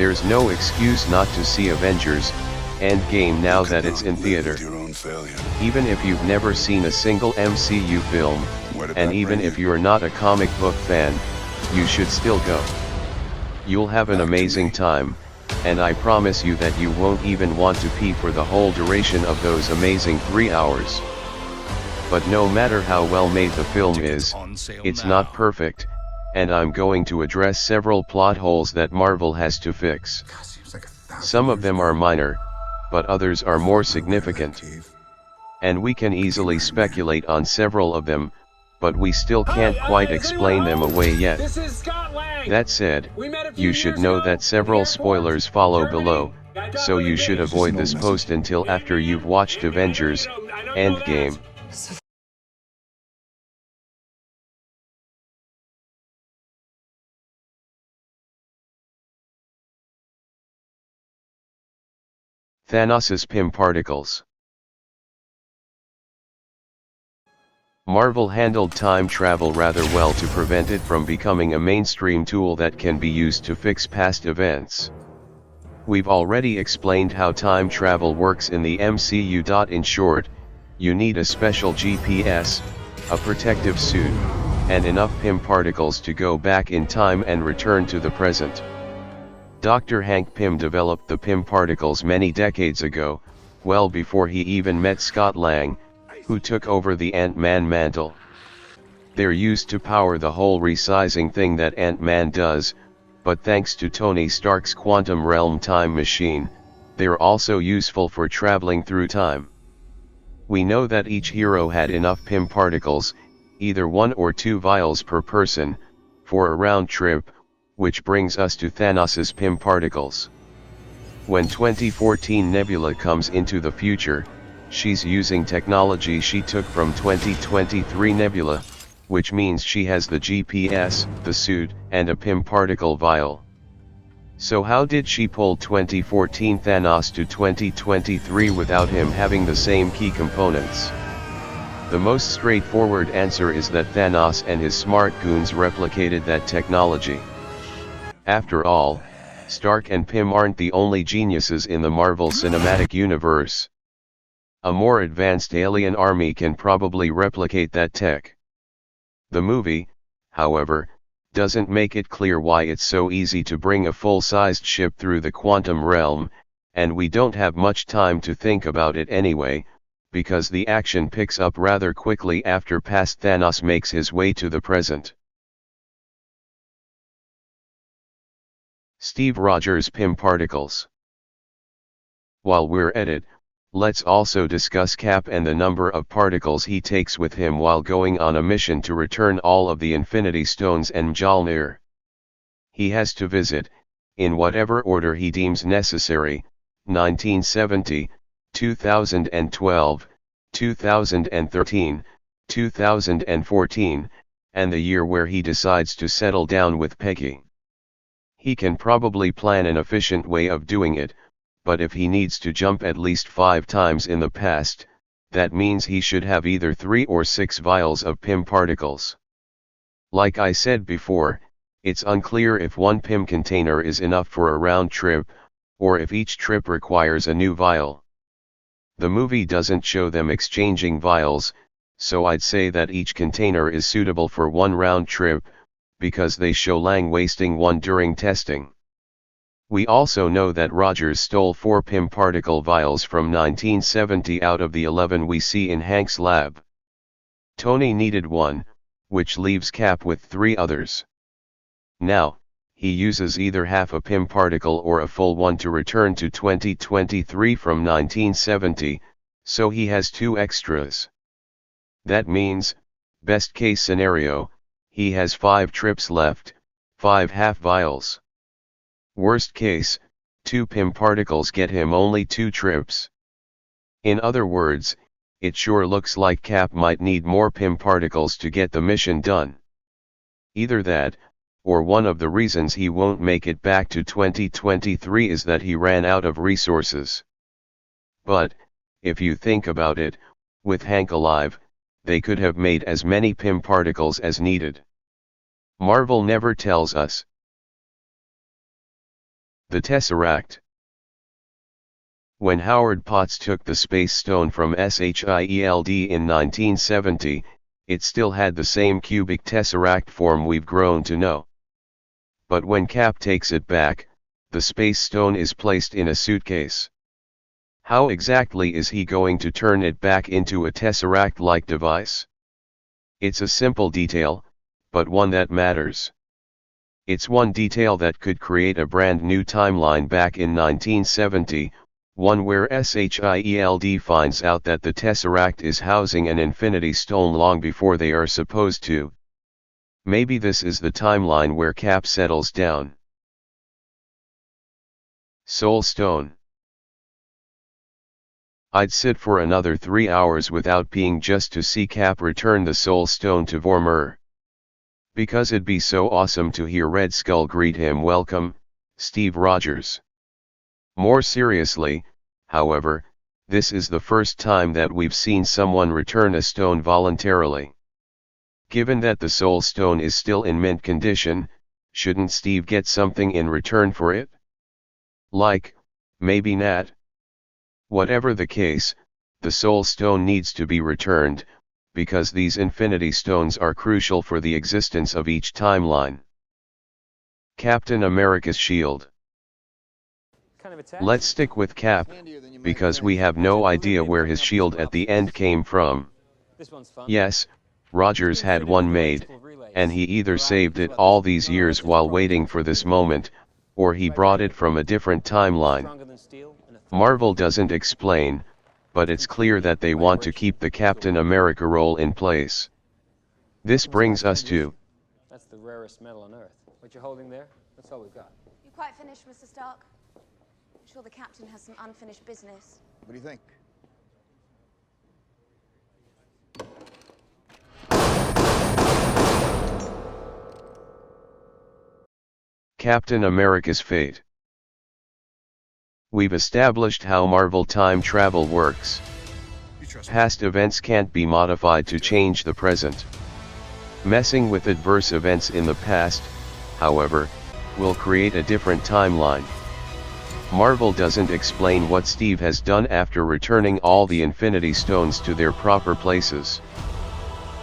There's no excuse not to see Avengers Endgame now that it's in theater. Even if you've never seen a single MCU film, and even if you're not a comic book fan, you should still go. You'll have an amazing time, and I promise you that you won't even want to pee for the whole duration of those amazing 3 hours. But no matter how well made the film is, it's not perfect, and I'm going to address several plot holes that Marvel has to fix. Some of them are minor, but others are more significant. And we can easily speculate on several of them, but we still can't quite explain them away yet. That said, you should know that several spoilers follow below, so you should avoid this post until after you've watched Avengers Endgame. Thanos' Pym particles. Marvel handled time travel rather well to prevent it from becoming a mainstream tool that can be used to fix past events. We've already explained how time travel works in the MCU. In short, you need a special GPS, a protective suit, and enough Pym particles to go back in time and return to the present. Dr. Hank Pym developed the Pym particles many decades ago, well before he even met Scott Lang, who took over the Ant-Man mantle. They're used to power the whole resizing thing that Ant-Man does, but thanks to Tony Stark's quantum realm time machine, they're also useful for traveling through time. We know that each hero had enough Pym particles, either 1 or 2 vials per person, for a round trip, which brings us to Thanos' Pym particles. When 2014 Nebula comes into the future, she's using technology she took from 2023 Nebula, which means she has the GPS, the suit, and a Pym particle vial. So how did she pull 2014 Thanos to 2023 without him having the same key components? The most straightforward answer is that Thanos and his smart goons replicated that technology. After all, Stark and Pym aren't the only geniuses in the Marvel Cinematic Universe. A more advanced alien army can probably replicate that tech. The movie, however, doesn't make it clear why it's so easy to bring a full-sized ship through the quantum realm, and we don't have much time to think about it anyway, because the action picks up rather quickly after past Thanos makes his way to the present. Steve Rogers' Pym particles. While we're at it, let's also discuss Cap and the number of particles he takes with him while going on a mission to return all of the Infinity Stones and Mjolnir. He has to visit, in whatever order he deems necessary, 1970, 2012, 2013, 2014, and the year where he decides to settle down with Peggy. He can probably plan an efficient way of doing it, but if he needs to jump at least 5 times in the past, that means he should have either 3 or 6 vials of Pym particles. Like I said before, it's unclear if one Pym container is enough for a round trip, or if each trip requires a new vial. The movie doesn't show them exchanging vials, so I'd say that each container is suitable for one round trip, because they show Lang wasting one during testing. We also know that Rogers stole 4 Pym particle vials from 1970 out of the 11 we see in Hank's lab. Tony needed 1, which leaves Cap with 3 others. Now, he uses either half a Pym particle or a full one to return to 2023 from 1970, so he has 2 extras. That means, best case scenario, he has 5 trips left, 5 half vials. Worst case, 2 Pym particles get him only 2 trips. In other words, it sure looks like Cap might need more Pym particles to get the mission done. Either that, or one of the reasons he won't make it back to 2023 is that he ran out of resources. But, if you think about it, with Hank alive, they could have made as many Pym particles as needed. Marvel never tells us. The Tesseract. When Howard Potts took the Space Stone from SHIELD in 1970, it still had the same cubic tesseract form we've grown to know. But when Cap takes it back, the Space Stone is placed in a suitcase. How exactly is he going to turn it back into a tesseract-like device? It's a simple detail, but one that matters. It's one detail that could create a brand new timeline back in 1970, one where SHIELD finds out that the Tesseract is housing an Infinity Stone long before they are supposed to. Maybe this is the timeline where Cap settles down. Soul Stone. I'd sit for another 3 hours without peeing just to see Cap return the Soul Stone to Vormir. Because it'd be so awesome to hear Red Skull greet him, "Welcome, Steve Rogers." More seriously, however, this is the first time that we've seen someone return a stone voluntarily. Given that the Soul Stone is still in mint condition, shouldn't Steve get something in return for it? Like, maybe Nat? Whatever the case, the Soul Stone needs to be returned, because these Infinity Stones are crucial for the existence of each timeline. Captain America's shield. Let's stick with Cap, because we have no idea where his shield at the end came from. Yes, Rogers had one made, and he either saved it all these years while waiting for this moment, or he brought it from a different timeline. Marvel doesn't explain, but it's clear that they want to keep the Captain America role in place. This brings us to... That's the rarest metal on Earth. What you're holding there, that's all we've got. You quite finished, Mr. Stark? I'm sure the captain has some unfinished business. What do you think? Captain America's fate. We've established how Marvel time travel works. Past events can't be modified to change the present. Messing with adverse events in the past, however, will create a different timeline. Marvel doesn't explain what Steve has done after returning all the Infinity Stones to their proper places.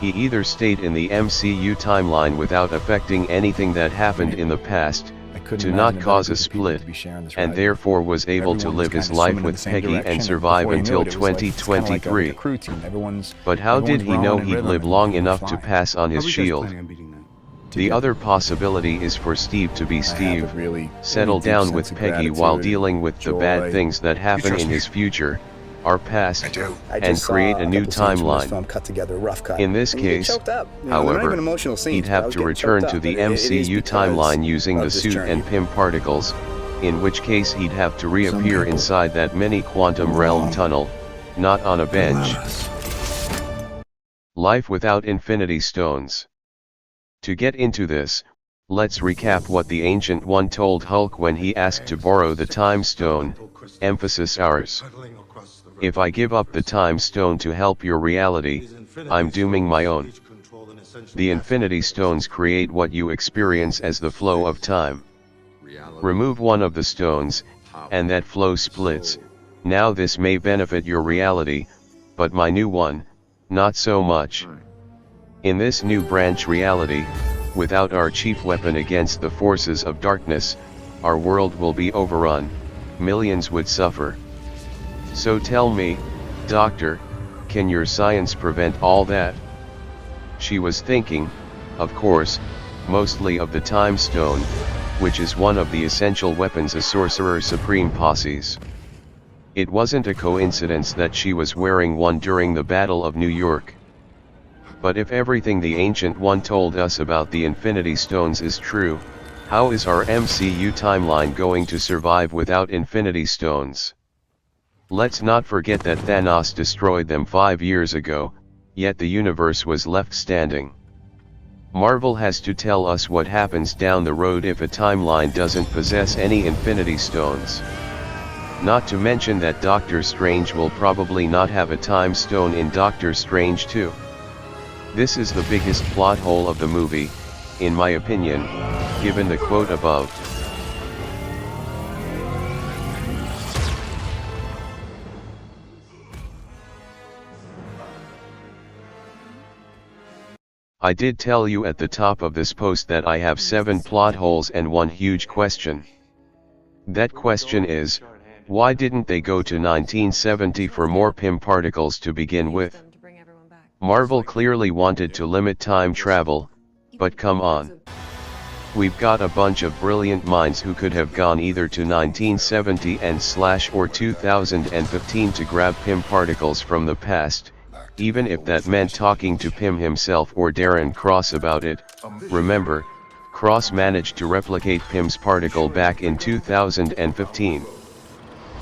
He either stayed in the MCU timeline without affecting anything that happened in the past, to not cause a split, and therefore was able to live his life with Peggy and survive until 2023. But how did he know he'd live long enough to pass on his shield? The other possibility is for Steve to be Steve, settle down with Peggy while dealing with the bad things that happen in his future, our past, and create a new timeline. In this case, however, he'd have to return to the MCU timeline using the suit and Pym particles, in which case he'd have to reappear inside that mini quantum realm tunnel, not on a bench. Life without Infinity Stones. To get into this, let's recap what the Ancient One told Hulk when he asked to borrow the Time Stone, emphasis ours. If I give up the Time Stone to help your reality, I'm dooming my own. The Infinity Stones create what you experience as the flow of time. Remove one of the stones, and that flow splits. Now this may benefit your reality, but my new one, not so much. In this new branch reality, without our chief weapon against the forces of darkness, our world will be overrun, millions would suffer. So tell me, Doctor, can your science prevent all that? She was thinking, of course, mostly of the Time Stone, which is one of the essential weapons a Sorcerer Supreme possesses. It wasn't a coincidence that she was wearing one during the Battle of New York. But if everything the Ancient One told us about the Infinity Stones is true, how is our MCU timeline going to survive without Infinity Stones? Let's not forget that Thanos destroyed them 5 years ago, yet the universe was left standing. Marvel has to tell us what happens down the road if a timeline doesn't possess any Infinity Stones. Not to mention that Doctor Strange will probably not have a Time Stone in Doctor Strange 2. This is the biggest plot hole of the movie, in my opinion, given the quote above. I did tell you at the top of this post that I have 7 plot holes and one huge question. That question is, why didn't they go to 1970 for more Pym particles to begin with? Marvel clearly wanted to limit time travel, but come on. We've got a bunch of brilliant minds who could have gone either to 1970 or 2015 to grab Pym particles from the past, even if that meant talking to Pym himself or Darren Cross about it. Remember, Cross managed to replicate Pym's particle back in 2015.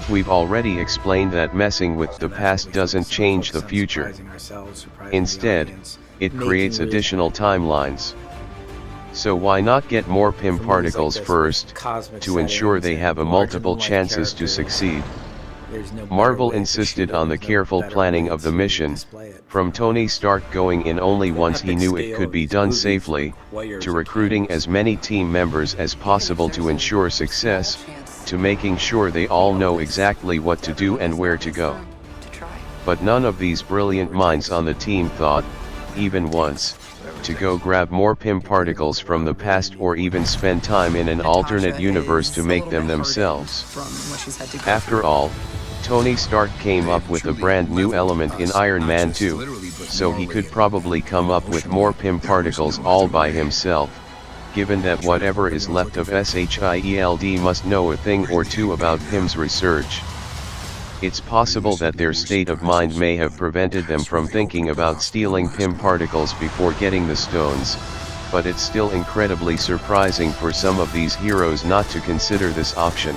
We've already explained that messing with the past doesn't change the future. Instead, it creates additional timelines. So why not get more Pym particles first, to ensure they have a multiple chances to succeed? Marvel insisted on the careful planning of the mission, from Tony Stark going in only once he knew it could be done safely, to recruiting as many team members as possible to ensure success, to making sure they all know exactly what to do and where to go. But none of these brilliant minds on the team thought, even once, to go grab more Pym particles from the past or even spend time in an alternate universe to make them themselves. After all, Tony Stark came up with a brand new element in Iron Man 2, so he could probably come up with more Pym particles all by himself, given that whatever is left of SHIELD must know a thing or two about Pym's research. It's possible that their state of mind may have prevented them from thinking about stealing Pym particles before getting the stones, but it's still incredibly surprising for some of these heroes not to consider this option.